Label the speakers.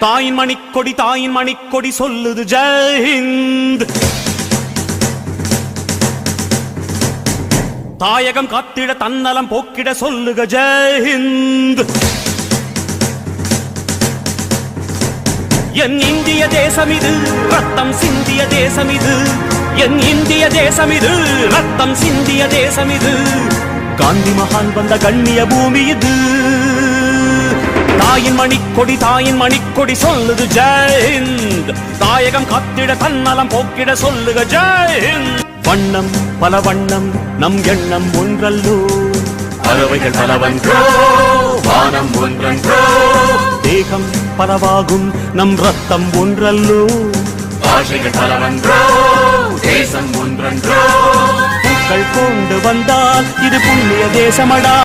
Speaker 1: தாயின் மணிக்கொடி சொல்லுது ஜெய் ஹிந்த். தாயகம் காத்திட தன்னலம் போக்கிட சொல்லுக ஜெய் ஹிந்த். என் இந்திய தேசம் இது ரத்தம் சிந்திய தேசம் இது, என் இந்திய தேசம் இது ரத்தம் சிந்திய தேசம் இது, காந்தி மகான் வந்த கண்ணிய பூமி இது. தாயின் மணிக்கொடி சொல்லுது ஜெய் ஹிந்த். தாயகம் காத்திட தன்னலம் போக்கிட சொல்லுக ஜெய் ஹிந்த். வண்ணம் பல வண்ணம் நம் எண்ணம் ஒன்றல்லோ, பறவைகள் பலவன்றோ வானம் ஒன்றன்றோ, தேகம் பலவாகும் நம் ரத்தம் ஒன்றல்லோ, பாஷைகள் பலவன்றோ தேசம் ஒன்றன்றோ, பூக்கள் கொண்டு வந்தால் இது புண்ணிய தேசமடா.